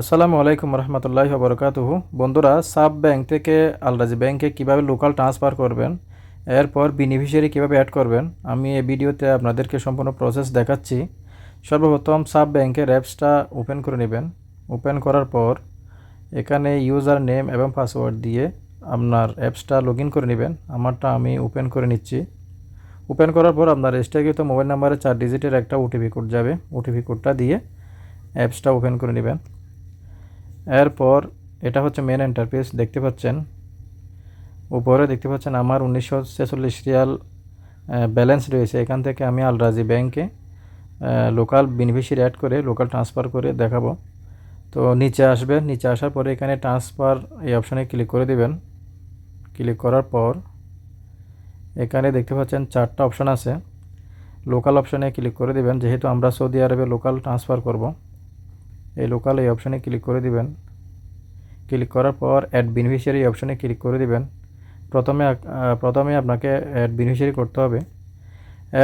আসসালামু আলাইকুম রহমতুল্লাহি বরকাতুহু। বন্ধুরা, সাব ব্যাংক থেকে আলরাজি ব্যাংকে কিভাবে লোকাল ট্রান্সফার করবেন, এরপর বেনিফিশিয়ারি কিভাবে অ্যাড করবেন, আমি এই ভিডিওতে আপনাদেরকে সম্পূর্ণ প্রসেস দেখাচ্ছি। সর্বপ্রথম সাব ব্যাংকের অ্যাপসটা ওপেন করে নেবেন। ওপেন করার পর এখানে ইউজার নেম এবং পাসওয়ার্ড দিয়ে আপনার অ্যাপসটা লগ ইন করে নেবেন। আমারটা আমি ওপেন করে নিচ্ছি। ওপেন করার পর আপনার রেজিস্টারকৃত মোবাইল নাম্বারে 4 ডিজিটের একটা ওটিপি কোড যাবে। ওটিপি কোডটা দিয়ে অ্যাপসটা ওপেন করে নেবেন। এরপর এটা হচ্ছে মেন ইন্টারফেস, দেখতে পাচ্ছেন উপরে দেখতে পাচ্ছেন আমার 1946 রিয়াল ব্যালেন্স রয়েছে। এখান থেকে আমি আলরাজি ব্যাংকে লোকাল বেনিফিশিয়ারি অ্যাড করে লোকাল ট্রান্সফার করে দেখাবো। তো নিচে আসবেন, নিচে আসার পরে এখানে ট্রান্সফার এই অপশানে ক্লিক করে দিবেন। ক্লিক করার পর এখানে দেখতে পাচ্ছেন 4টা অপশান আছে। লোকাল অপশানে ক্লিক করে দিবেন, যেহেতু আমরা সৌদি আরবে লোকাল ট্রান্সফার করব। এই লোকাল এই অপশানে ক্লিক করে দিবেন। ক্লিক করার পর অ্যাড বেনিফিশিয়ারি অপশানে ক্লিক করে দিবেন। প্রথমে আপনাকে অ্যাড বেনিফিশিয়ারি করতে হবে।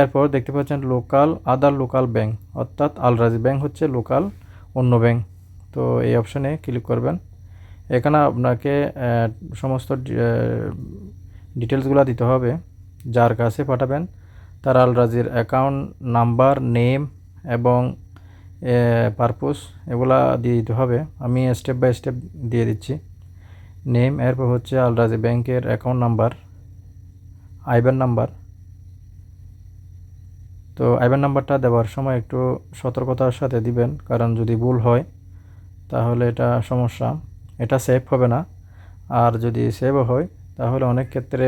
এরপর দেখতে পাচ্ছেন লোকাল আদার লোকাল ব্যাংক, অর্থাৎ আলরাজি ব্যাংক হচ্ছে লোকাল অন্য ব্যাংক। তো এই অপশানে ক্লিক করবেন। এখানে আপনাকে সমস্ত ডিটেলসগুলো দিতে হবে। যার কাছে পাঠাবেন তার আলরাজির অ্যাকাউন্ট নাম্বার, নেম এবং পারপোজ এগুলা দিয়ে দিতে হবে। আমি স্টেপ বাই স্টেপ দিয়ে দিচ্ছি। নেম, এরপর হচ্ছে আলরাজি ব্যাংকের অ্যাকাউন্ট নাম্বার, আইব্যান নাম্বার। তো আইব্যান নাম্বারটা দেওয়ার সময় একটু সতর্কতার সাথে দিবেন, কারণ যদি ভুল হয় তাহলে এটা সমস্যা, এটা সেভ হবে না। আর যদি সেভও হয় তাহলে অনেক ক্ষেত্রে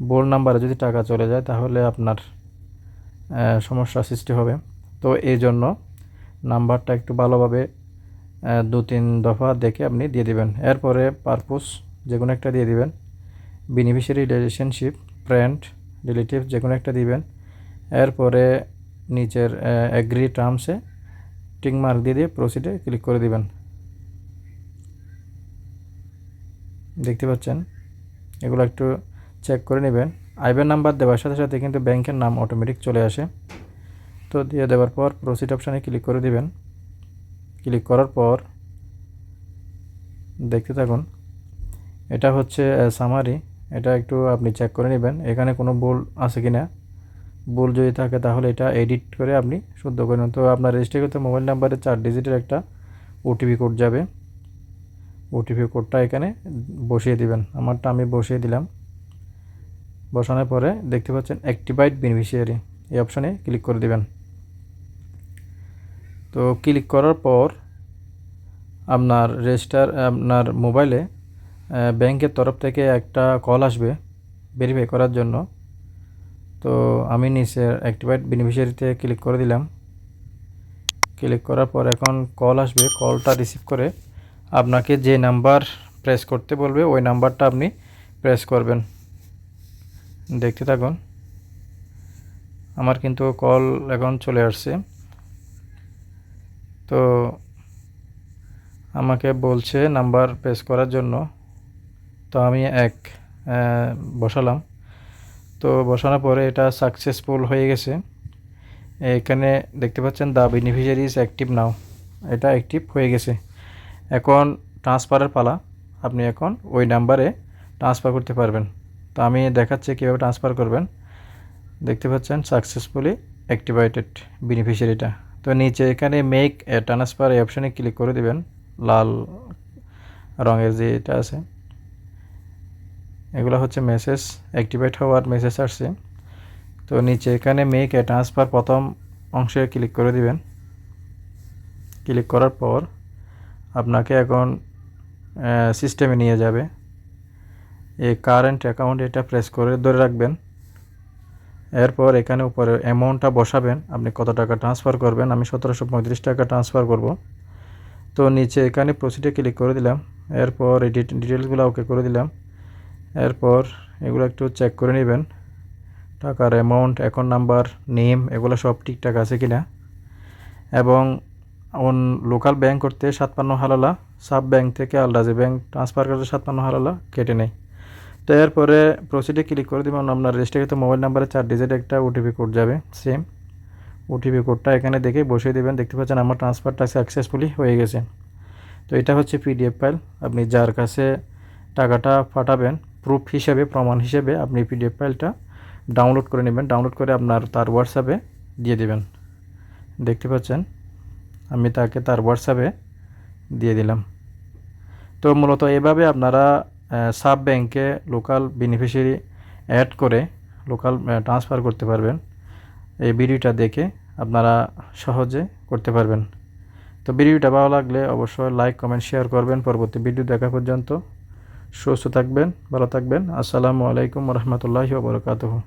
ভুল নাম্বারে যদি টাকা চলে যায় তাহলে আপনার সমস্যা সৃষ্টি হবে। তো এই জন্য নাম্বারটা একটু ভালোভাবে 2-3 দফা দেখে আপনি দিয়ে দিবেন। এরপরে পারপোজ যে কোনো একটা দিয়ে দিবেন। বেনিফিশিয়ারি রিলেশনশিপ, ফ্রেন্ড, রিলেটিভ যে কোনো একটা দিবেন। এরপরে নিচের এগ্রি টার্মসে টিক মার্ক দিয়ে প্রসিডে ক্লিক করে দিবেন। দেখতে পাচ্ছেন এগুলো একটু চেক করে নেবেন। আইব্যান নাম্বার দেওয়ার সাথে সাথে কিন্তু ব্যাংকের নাম অটোমেটিক চলে আসে। তো দিয়ে দেওয়ার পর প্রসিড অপশানে ক্লিক করে দিবেন। ক্লিক করার পর দেখতে থাকুন। এটা হচ্ছে সামারি, এটা একটু আপনি চেক করে নেবেন এখানে কোনো ভুল আছে কি না। ভুল যদি থাকে তাহলে এটা এডিট করে আপনি শুদ্ধ করে নেন। তো আপনার রেজিস্টারকৃত মোবাইল নাম্বারে 4 ডিজিটের একটা ওটিপি কোড যাবে। ওটিপি কোডটা এখানে বসিয়ে দিবেন। আমারটা আমি বসিয়ে দিলাম। বসানোর পরে দেখতে পাচ্ছেন অ্যাক্টিভেট বেনিফিশিয়ারি, এই অপশানে ক্লিক করে দিবেন। তো ক্লিক করার পর আপনার মোবাইলে ব্যাংকের তরফ থেকে একটা কল আসবে ভেরিফাই করার জন্য। তো আমি নিচে অ্যাক্টিভেট বেনিফিশিয়ারিতে ক্লিক করে দিলাম। ক্লিক করার পর এখন কল আসবে। কলটা রিসিভ করে আপনাকে যে নাম্বার প্রেস করতে বলবে ওই নাম্বারটা আপনি প্রেস করবেন। দেখতে থাকুন। আমার কিন্তু কল এখন চলে আসছে। তো আমাকে বলছে নাম্বার প্রেস করার জন্য। তো আমি বসালাম। তো বসানোর পরে এটা সাকসেসফুল হয়ে গেছে। এখানে দেখতে পাচ্ছেন দ্য বেনিফিশিয়ারি ইজ অ্যাক্টিভ নাও, এটা অ্যাক্টিভ হয়ে গেছে। এখন ট্রান্সফারের পালা। আপনি এখন ওই নাম্বারে ট্রান্সফার করতে পারবেন। তো আমি দেখাচ্ছি কীভাবে ট্রান্সফার করবেন। দেখতে পাচ্ছেন সাকসেসফুলি অ্যাক্টিভেটেড বেনিফিশিয়ারিটা। তো নিচে এখানে মেক এ ট্রান্সফার এই অপশানে ক্লিক করে দিবেন। লাল রঙের যে এটা আছে, এগুলো হচ্ছে মেসেজ, অ্যাক্টিভেট হওয়ার মেসেজ আসছে। তো নিচে এখানে মেক এ ট্রান্সফার প্রথম অংশে ক্লিক করে দিবেন। ক্লিক করার পর আপনাকে এখন সিস্টেমে নিয়ে যাবে। এই কারেন্ট অ্যাকাউন্ট এটা প্রেস করে ধরে রাখবেন। এরপর এখানে উপরে অ্যামাউন্টটা বসাবেন, আপনি কত টাকা ট্রান্সফার করবেন। আমি 1735 টাকা ট্রান্সফার করব। তো নিচে এখানে প্রসিডে ক্লিক করে দিলাম। এরপর এই ডিটেলসগুলো ওকে করে দিলাম। এরপর এগুলো একটু চেক করে নেবেন, টাকার অ্যামাউন্ট, অ্যাকাউন্ট নাম্বার, নেম এগুলো সব ঠিকঠাক আছে কি না। এবং লোকাল ব্যাংক করতে 57 হালালা, সাব ব্যাংক থেকে আলরাজি ব্যাংক ট্রান্সফার করতে 57 হালালা কেটে নেয়। তো এরপরে প্রসিডে ক্লিক করে দেবেন। আপনার রেজিস্টারকৃত মোবাইল নাম্বারে 4 ডিজিট একটা ওটিপি কোড যাবে। সেম ওটিপি কোডটা এখানে দেখে বসিয়ে দেবেন। দেখতে পাচ্ছেন আমার ট্রান্সফারটা সাকসেসফুলি হয়ে গেছে। তো এটা হচ্ছে পিডিএফ ফাইল। আপনি যার কাছে টাকাটা পাঠাবেন প্রুফ হিসেবে, প্রমাণ হিসেবে আপনি পিডিএফ ফাইলটা ডাউনলোড করে নেবেন। ডাউনলোড করে তার হোয়াটসঅ্যাপে দিয়ে দিবেন। দেখতে পাচ্ছেন আমি তাকে তার হোয়াটসঅ্যাপে দিয়ে দিলাম। তো মূলত এভাবে আপনারা সাব ব্যাংকে লোকাল বেনিফিশিয়ারি অ্যাড করে লোকাল ট্রান্সফার করতে পারবেন। এই ভিডিওটা দেখে আপনারা সহজে করতে পারবেন। তো ভিডিওটা ভালো লাগলে অবশ্যই লাইক, কমেন্ট, শেয়ার করবেন। পরবর্তী ভিডিও দেখা পর্যন্ত সুস্থ থাকবেন, ভালো থাকবেন। আসসালামু আলাইকুম ওয়া রাহমাতুল্লাহি ওয়া বারাকাতুহু।